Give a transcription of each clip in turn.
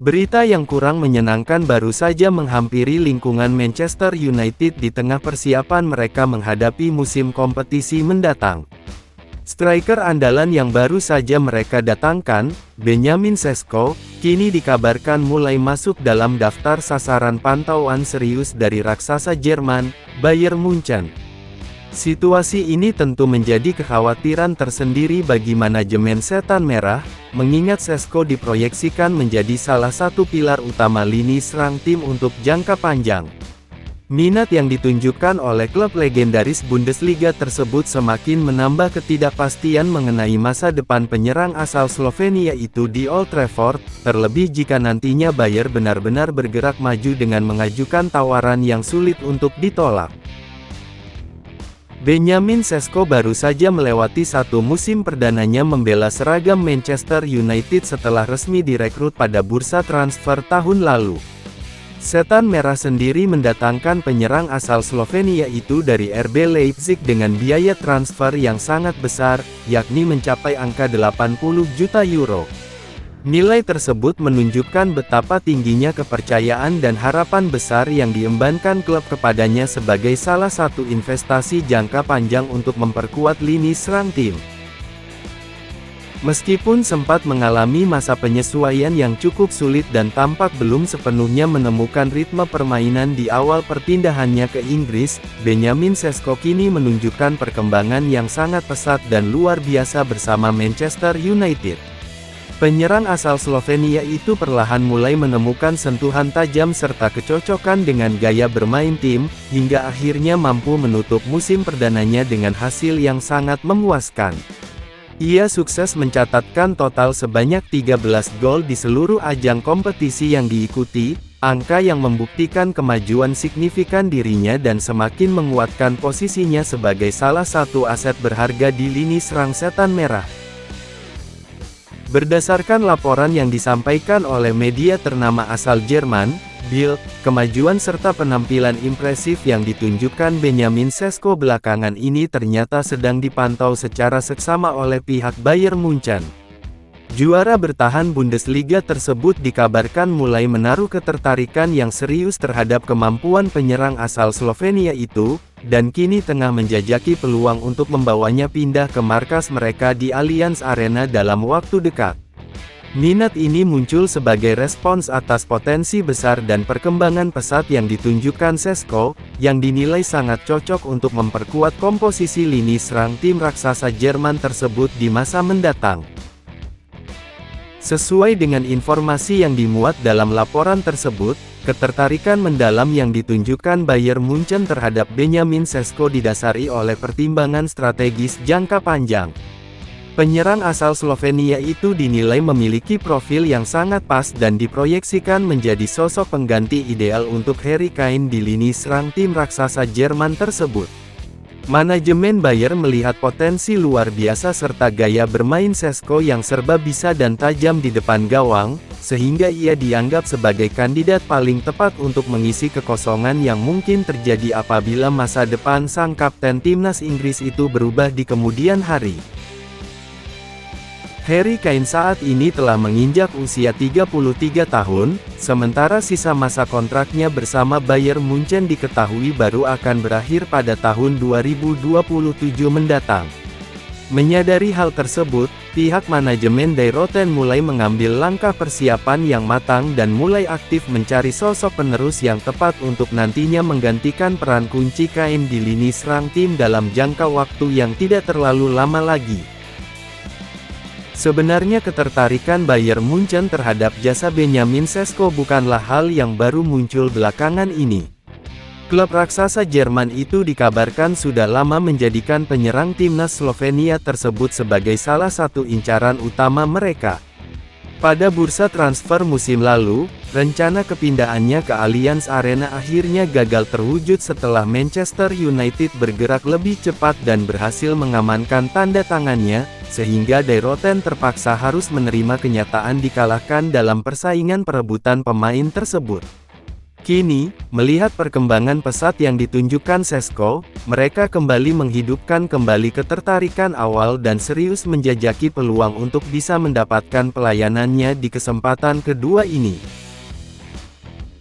Berita yang kurang menyenangkan baru saja menghampiri lingkungan Manchester United di tengah persiapan mereka menghadapi musim kompetisi mendatang. Striker andalan yang baru saja mereka datangkan, Benjamin Sesko, kini dikabarkan mulai masuk dalam daftar sasaran pantauan serius dari raksasa Jerman, Bayern Munchen. Situasi ini tentu menjadi kekhawatiran tersendiri bagi manajemen Setan Merah, mengingat Sesko diproyeksikan menjadi salah satu pilar utama lini serang tim untuk jangka panjang. Minat yang ditunjukkan oleh klub legendaris Bundesliga tersebut semakin menambah ketidakpastian mengenai masa depan penyerang asal Slovenia itu di Old Trafford, terlebih jika nantinya Bayern benar-benar bergerak maju dengan mengajukan tawaran yang sulit untuk ditolak. Benjamin Sesko baru saja melewati satu musim perdananya membela seragam Manchester United setelah resmi direkrut pada bursa transfer tahun lalu. Setan Merah sendiri mendatangkan penyerang asal Slovenia itu dari RB Leipzig dengan biaya transfer yang sangat besar, yakni mencapai angka 80 juta euro. Nilai tersebut menunjukkan betapa tingginya kepercayaan dan harapan besar yang diembankan klub kepadanya sebagai salah satu investasi jangka panjang untuk memperkuat lini serang tim. Meskipun sempat mengalami masa penyesuaian yang cukup sulit dan tampak belum sepenuhnya menemukan ritme permainan di awal perpindahannya ke Inggris, Benjamin Sesko kini menunjukkan perkembangan yang sangat pesat dan luar biasa bersama Manchester United. Penyerang asal Slovenia itu perlahan mulai menemukan sentuhan tajam serta kecocokan dengan gaya bermain tim, hingga akhirnya mampu menutup musim perdananya dengan hasil yang sangat memuaskan. Ia sukses mencatatkan total sebanyak 13 gol di seluruh ajang kompetisi yang diikuti, angka yang membuktikan kemajuan signifikan dirinya dan semakin menguatkan posisinya sebagai salah satu aset berharga di lini serang Setan Merah. Berdasarkan laporan yang disampaikan oleh media ternama asal Jerman, Bild, kemajuan serta penampilan impresif yang ditunjukkan Benjamin Sesko belakangan ini ternyata sedang dipantau secara seksama oleh pihak Bayern Munchen. Juara bertahan Bundesliga tersebut dikabarkan mulai menaruh ketertarikan yang serius terhadap kemampuan penyerang asal Slovenia itu, dan kini tengah menjajaki peluang untuk membawanya pindah ke markas mereka di Allianz Arena dalam waktu dekat. Minat ini muncul sebagai respons atas potensi besar dan perkembangan pesat yang ditunjukkan Sesko, yang dinilai sangat cocok untuk memperkuat komposisi lini serang tim raksasa Jerman tersebut di masa mendatang. Sesuai dengan informasi yang dimuat dalam laporan tersebut, ketertarikan mendalam yang ditunjukkan Bayern Munchen terhadap Benjamin Sesko didasari oleh pertimbangan strategis jangka panjang. Penyerang asal Slovenia itu dinilai memiliki profil yang sangat pas dan diproyeksikan menjadi sosok pengganti ideal untuk Harry Kane di lini serang tim raksasa Jerman tersebut. Manajemen Bayern melihat potensi luar biasa serta gaya bermain Sesko yang serba bisa dan tajam di depan gawang, sehingga ia dianggap sebagai kandidat paling tepat untuk mengisi kekosongan yang mungkin terjadi apabila masa depan sang kapten timnas Inggris itu berubah di kemudian hari. Harry Kane saat ini telah menginjak usia 33 tahun, sementara sisa masa kontraknya bersama Bayern Munchen diketahui baru akan berakhir pada tahun 2027 mendatang. Menyadari hal tersebut, pihak manajemen Die Roten mulai mengambil langkah persiapan yang matang dan mulai aktif mencari sosok penerus yang tepat untuk nantinya menggantikan peran kunci Kane di lini serang tim dalam jangka waktu yang tidak terlalu lama lagi. Sebenarnya ketertarikan Bayern Munchen terhadap jasa Benjamin Sesko bukanlah hal yang baru muncul belakangan ini. Klub raksasa Jerman itu dikabarkan sudah lama menjadikan penyerang timnas Slovenia tersebut sebagai salah satu incaran utama mereka. Pada bursa transfer musim lalu, rencana kepindahannya ke Allianz Arena akhirnya gagal terwujud setelah Manchester United bergerak lebih cepat dan berhasil mengamankan tanda tangannya, sehingga Die Roten terpaksa harus menerima kenyataan dikalahkan dalam persaingan perebutan pemain tersebut. Kini, melihat perkembangan pesat yang ditunjukkan Šeško, mereka kembali menghidupkan kembali ketertarikan awal dan serius menjajaki peluang untuk bisa mendapatkan pelayanannya di kesempatan kedua ini.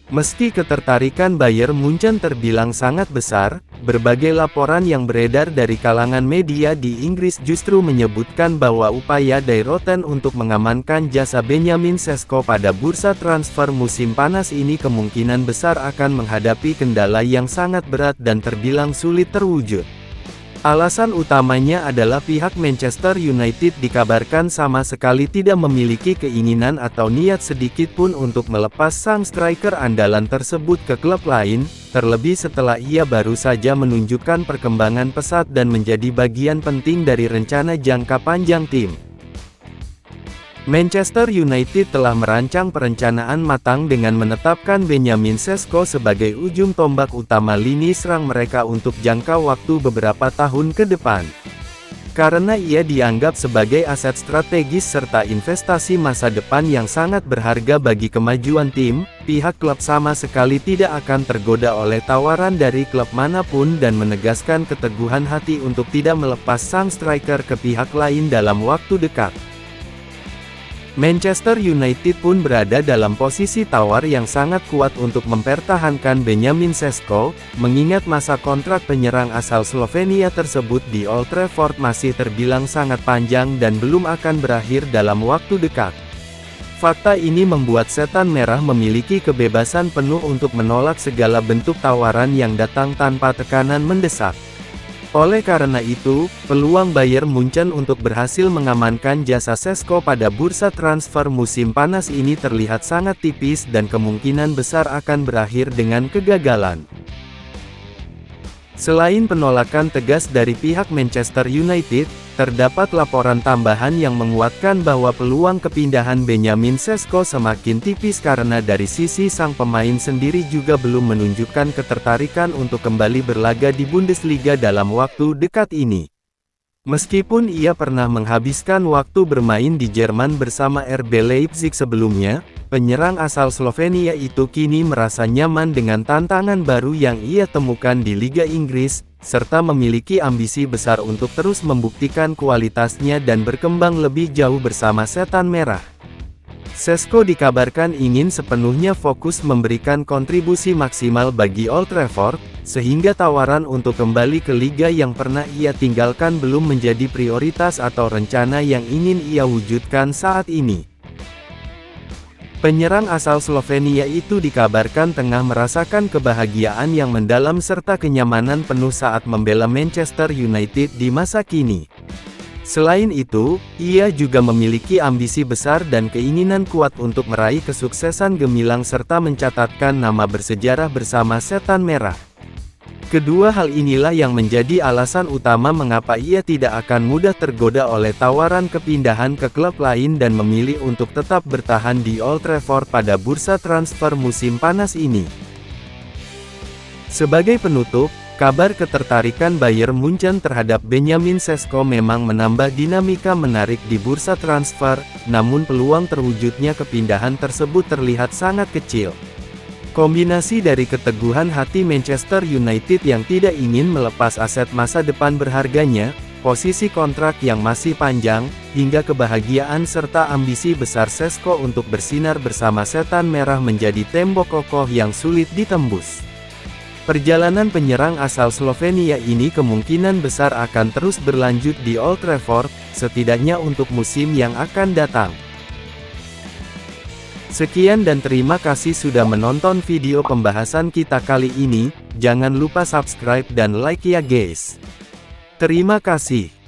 Meski ketertarikan Bayern Munchen terbilang sangat besar, berbagai laporan yang beredar dari kalangan media di Inggris justru menyebutkan bahwa upaya Die Roten untuk mengamankan jasa Benjamin Šeško pada bursa transfer musim panas ini kemungkinan besar akan menghadapi kendala yang sangat berat dan terbilang sulit terwujud. Alasan utamanya adalah pihak Manchester United dikabarkan sama sekali tidak memiliki keinginan atau niat sedikit pun untuk melepas sang striker andalan tersebut ke klub lain, terlebih setelah ia baru saja menunjukkan perkembangan pesat dan menjadi bagian penting dari rencana jangka panjang tim. Manchester United telah merancang perencanaan matang dengan menetapkan Benjamin Šeško sebagai ujung tombak utama lini serang mereka untuk jangka waktu beberapa tahun ke depan. Karena ia dianggap sebagai aset strategis serta investasi masa depan yang sangat berharga bagi kemajuan tim, pihak klub sama sekali tidak akan tergoda oleh tawaran dari klub manapun dan menegaskan keteguhan hati untuk tidak melepas sang striker ke pihak lain dalam waktu dekat. Manchester United pun berada dalam posisi tawar yang sangat kuat untuk mempertahankan Benjamin Šeško, mengingat masa kontrak penyerang asal Slovenia tersebut di Old Trafford masih terbilang sangat panjang dan belum akan berakhir dalam waktu dekat. Fakta ini membuat Setan Merah memiliki kebebasan penuh untuk menolak segala bentuk tawaran yang datang tanpa tekanan mendesak. Oleh karena itu, peluang Bayern Munchen untuk berhasil mengamankan jasa Šeško pada bursa transfer musim panas ini terlihat sangat tipis dan kemungkinan besar akan berakhir dengan kegagalan. Selain penolakan tegas dari pihak Manchester United, terdapat laporan tambahan yang menguatkan bahwa peluang kepindahan Benjamin Šeško semakin tipis karena dari sisi sang pemain sendiri juga belum menunjukkan ketertarikan untuk kembali berlaga di Bundesliga dalam waktu dekat ini. Meskipun ia pernah menghabiskan waktu bermain di Jerman bersama RB Leipzig sebelumnya, penyerang asal Slovenia itu kini merasa nyaman dengan tantangan baru yang ia temukan di Liga Inggris, serta memiliki ambisi besar untuk terus membuktikan kualitasnya dan berkembang lebih jauh bersama Setan Merah. Šeško dikabarkan ingin sepenuhnya fokus memberikan kontribusi maksimal bagi Old Trafford, sehingga tawaran untuk kembali ke liga yang pernah ia tinggalkan belum menjadi prioritas atau rencana yang ingin ia wujudkan saat ini. Penyerang asal Slovenia itu dikabarkan tengah merasakan kebahagiaan yang mendalam serta kenyamanan penuh saat membela Manchester United di masa kini. Selain itu, ia juga memiliki ambisi besar dan keinginan kuat untuk meraih kesuksesan gemilang serta mencatatkan nama bersejarah bersama Setan Merah. Kedua hal inilah yang menjadi alasan utama mengapa ia tidak akan mudah tergoda oleh tawaran kepindahan ke klub lain dan memilih untuk tetap bertahan di Old Trafford pada bursa transfer musim panas ini. Sebagai penutup, kabar ketertarikan Bayern Munchen terhadap Benjamin Šeško memang menambah dinamika menarik di bursa transfer, namun peluang terwujudnya kepindahan tersebut terlihat sangat kecil. Kombinasi dari keteguhan hati Manchester United yang tidak ingin melepas aset masa depan berharganya, posisi kontrak yang masih panjang, hingga kebahagiaan serta ambisi besar Šeško untuk bersinar bersama Setan Merah menjadi tembok kokoh yang sulit ditembus. Perjalanan penyerang asal Slovenia ini kemungkinan besar akan terus berlanjut di Old Trafford, setidaknya untuk musim yang akan datang. Sekian dan terima kasih sudah menonton video pembahasan kita kali ini, jangan lupa subscribe dan like ya guys. Terima kasih.